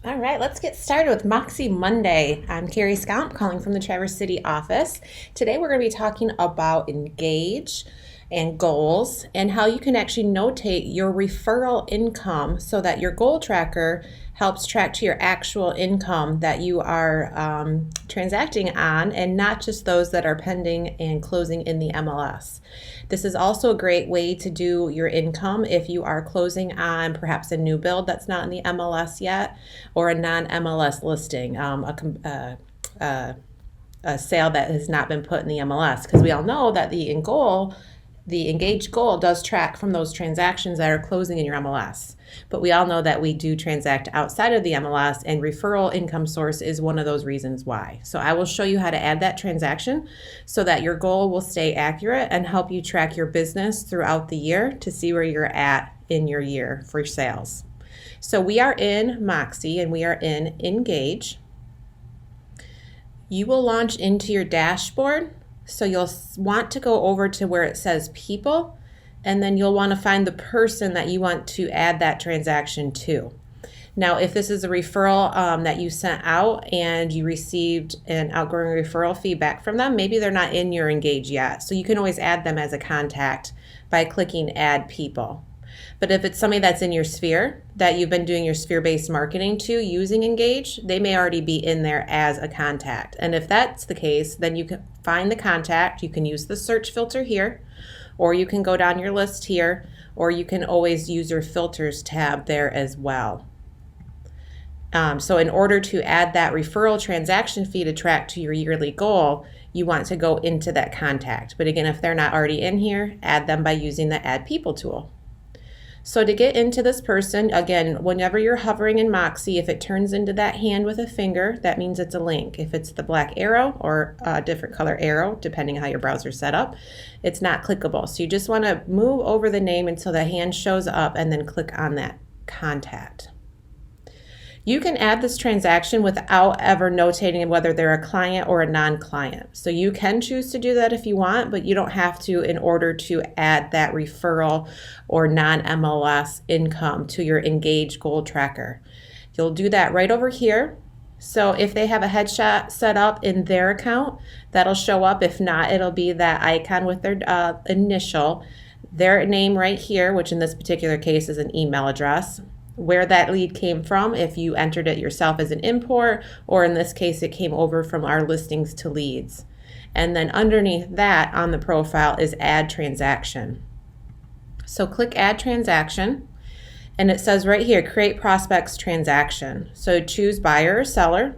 All right, let's get started with Moxie Monday. I'm Carrie Scomp calling from the Traverse City office. Today we're going to be talking about engage and goals and how you can actually notate your referral income so that your goal tracker helps track to your actual income that you are transacting on and not just those that are pending and closing in the MLS. This is also a great way to do your income if you are closing on perhaps a new build that's not in the MLS yet or a non-MLS listing, a sale that has not been put in the MLS, because we all know that the engaged goal does track from those transactions that are closing in your MLS. But we all know that we do transact outside of the MLS, and referral income source is one of those reasons why. So I will show you how to add that transaction so that your goal will stay accurate and help you track your business throughout the year to see where you're at in your year for sales. So we are in Moxie and we are in Engage. You will launch into your dashboard. So you'll want to go over to where it says people, and then you'll want to find the person that you want to add that transaction to. Now, if this is a referral that you sent out and you received an outgoing referral feedback from them, maybe they're not in your Engage yet. So you can always add them as a contact by clicking Add People. But if it's somebody that's in your sphere that you've been doing your sphere-based marketing to using Engage, they may already be in there as a contact. And if that's the case, then you can find the contact. You can use the search filter here, or you can go down your list here, or you can always use your filters tab there as well. So in order to add that referral transaction fee to track to your yearly goal, you want to go into that contact. But again, if they're not already in here, add them by using the Add People tool. So to get into this person, again, whenever you're hovering in Moxie, if it turns into that hand with a finger, that means it's a link. If it's the black arrow or a different color arrow, depending on how your browser's set up, it's not clickable. So you just want to move over the name until the hand shows up and then click on that contact. You can add this transaction without ever notating whether they're a client or a non-client. So you can choose to do that if you want, but you don't have to in order to add that referral or non-MLS income to your Engage goal tracker. You'll do that right over here. So if they have a headshot set up in their account, that'll show up. If not, it'll be that icon with their initial, their name right here, which in this particular case is an email address, where that lead came from, if you entered it yourself as an import, or in this case, it came over from our listings to leads. And then underneath that on the profile is Add Transaction. So click Add Transaction, and it says right here, Create Prospects Transaction. So choose buyer or seller.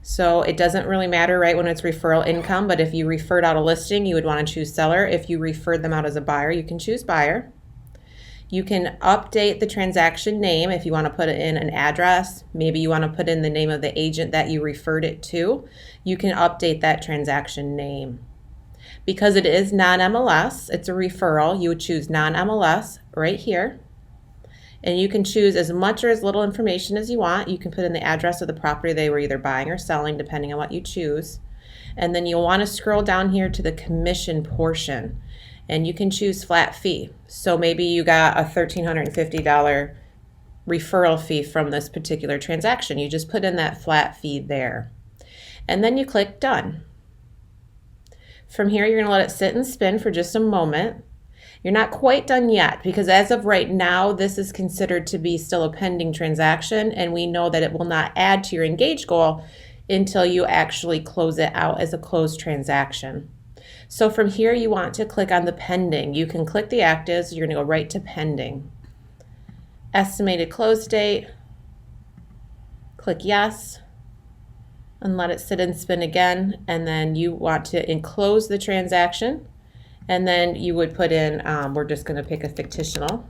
So it doesn't really matter, right, when it's referral income, but if you referred out a listing, you would want to choose seller. If you referred them out as a buyer, you can choose buyer. You can update the transaction name if you want to put in an address. Maybe you want to put in the name of the agent that you referred it to. You can update that transaction name. Because it is non-MLS, it's a referral, you would choose non-MLS right here. And you can choose as much or as little information as you want. You can put in the address of the property they were either buying or selling, depending on what you choose. And then you'll want to scroll down here to the commission portion. And you can choose flat fee. So maybe you got a $1,350 referral fee from this particular transaction. You just put in that flat fee there. And then you click Done. From here, you're going to let it sit and spin for just a moment. You're not quite done yet because as of right now, this is considered to be still a pending transaction, and we know that it will not add to your Engage goal until you actually close it out as a closed transaction. So from here, you want to click on the pending. You can click the actives. You're going to go right to pending. Estimated close date. Click yes. And let it sit and spin again. And then you want to enclose the transaction. And then you would put in, we're just going to pick a fictional.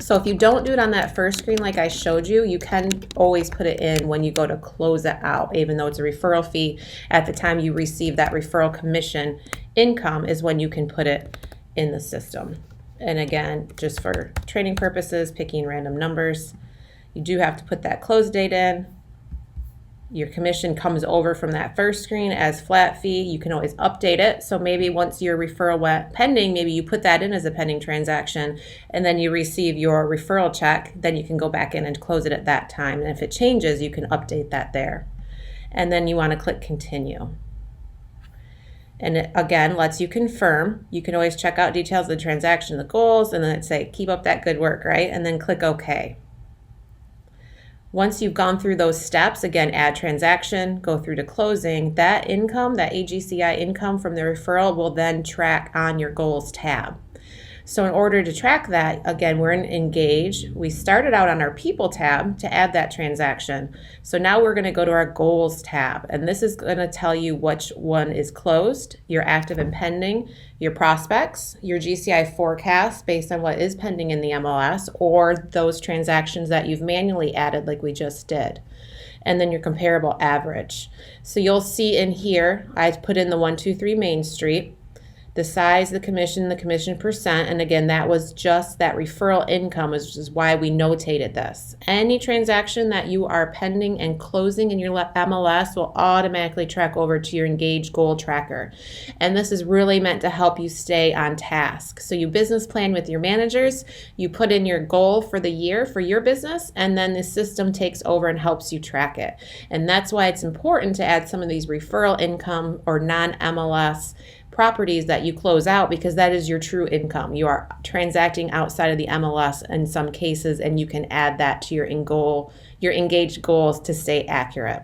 So if you don't do it on that first screen like I showed you, you can always put it in when you go to close it out, even though it's a referral fee. At the time you receive that referral commission income is when you can put it in the system. And again, just for training purposes, picking random numbers, you do have to put that close date in. Your commission comes over from that first screen as flat fee. You can always update it. So maybe once your referral went pending, maybe you put that in as a pending transaction and then you receive your referral check. Then you can go back in and close it at that time. And if it changes, you can update that there. And then you want to click continue. And it, again, lets you confirm. You can always check out details of the transaction, the goals, and then it say, keep up that good work, right? And then click OK. Once you've gone through those steps, again, add transaction, go through to closing, that income, that AGCI income from the referral will then track on your goals tab. So in order to track that, again, we're in Engage. We started out on our People tab to add that transaction. So now we're going to go to our Goals tab, and this is going to tell you which one is closed, your active and pending, your prospects, your GCI forecast based on what is pending in the MLS, or those transactions that you've manually added like we just did, and then your comparable average. So you'll see in here, I put in the 123 Main Street, the size, the commission percent, and again, that was just that referral income, which is why we notated this. Any transaction that you are pending and closing in your MLS will automatically track over to your Engage Goal Tracker. And this is really meant to help you stay on task. So you business plan with your managers, you put in your goal for the year for your business, and then the system takes over and helps you track it. And that's why it's important to add some of these referral income or non-MLS properties that you close out, because that is your true income. You are transacting outside of the MLS in some cases, and you can add that to your engaged goals to stay accurate.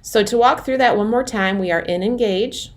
So to walk through that one more time, we are in Engage.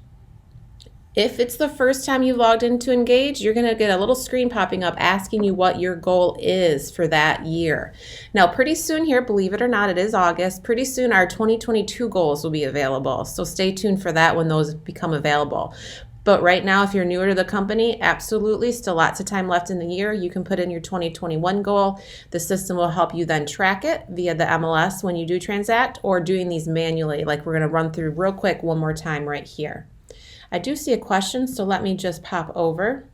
If it's the first time you logged into Engage, you're going to get a little screen popping up asking you what your goal is for that year. Now, pretty soon here, believe it or not, it is August. Pretty soon our 2022 goals will be available. So stay tuned for that when those become available. But right now, if you're newer to the company, absolutely, still lots of time left in the year. You can put in your 2021 goal. The system will help you then track it via the MLS when you do transact, or doing these manually, like we're going to run through real quick one more time right here. I do see a question, so let me just pop over.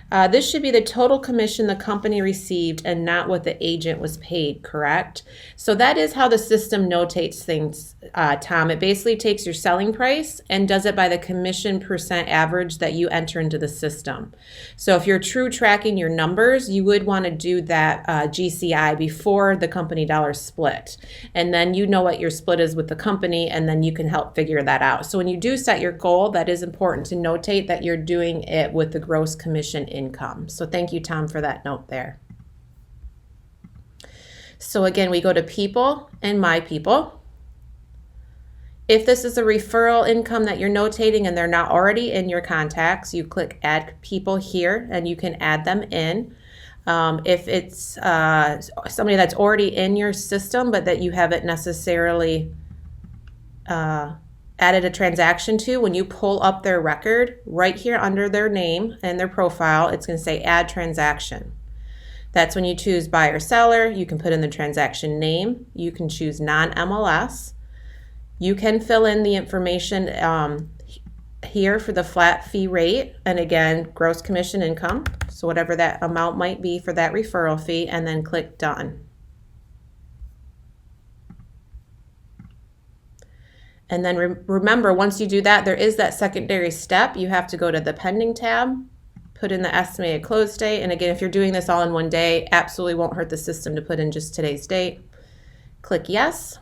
This should be the total commission the company received and not what the agent was paid, correct? So that is how the system notates things, Tom. It basically takes your selling price and does it by the commission percent average that you enter into the system. So if you're true tracking your numbers, you would want to do that GCI before the company dollar split. And then you know what your split is with the company, and then you can help figure that out. So when you do set your goal, that is important to notate that you're doing it with the gross commission income. So thank you, Tom, for that note there. So again, we go to People and My People. If this is a referral income that you're notating and they're not already in your contacts, you click Add People here and you can add them in. If it's somebody that's already in your system but that you haven't necessarily added a transaction to, when you pull up their record, right here under their name and their profile, it's going to say Add Transaction. That's when you choose buyer seller. You can put in the transaction name. You can choose non-MLS. You can fill in the information here for the flat fee rate, and again, gross commission income, so whatever that amount might be for that referral fee, and then click Done. And then remember, once you do that, there is that secondary step. You have to go to the Pending tab, put in the estimated close date, and again, if you're doing this all in one day, absolutely won't hurt the system to put in just today's date. Click Yes.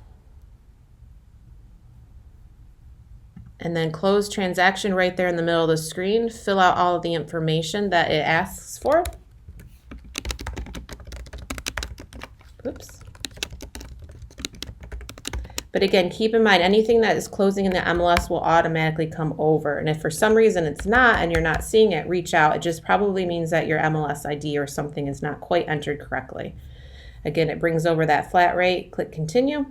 And then close transaction right there in the middle of the screen. Fill out all of the information that it asks for. Oops. But again, keep in mind, anything that is closing in the MLS will automatically come over. And if for some reason it's not and you're not seeing it, reach out. It just probably means that your MLS ID or something is not quite entered correctly. Again, it brings over that flat rate. Click Continue.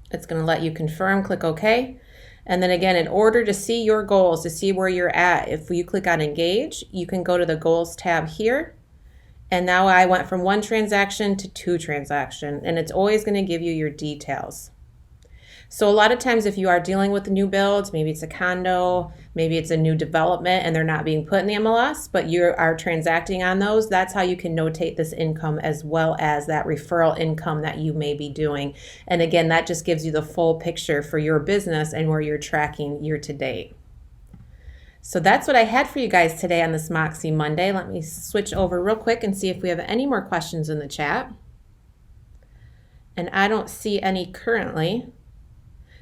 It's going to let you confirm. Click OK. And then again, in order to see your goals, to see where you're at, if you click on Engage, you can go to the Goals tab here. And now I went from 1 transaction to 2 transactions, and it's always going to give you your details. So a lot of times if you are dealing with new builds, maybe it's a condo, maybe it's a new development and they're not being put in the MLS, but you are transacting on those, that's how you can notate this income as well as that referral income that you may be doing. And again, that just gives you the full picture for your business and where you're tracking year to date. So that's what I had for you guys today on this Moxie Monday. Let me switch over real quick and see if we have any more questions in the chat. And I don't see any currently.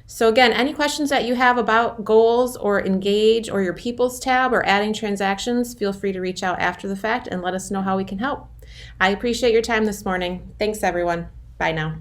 So again, any questions that you have about goals or engage or your people's tab or adding transactions, feel free to reach out after the fact and let us know how we can help. I appreciate your time this morning. Thanks everyone. Bye now.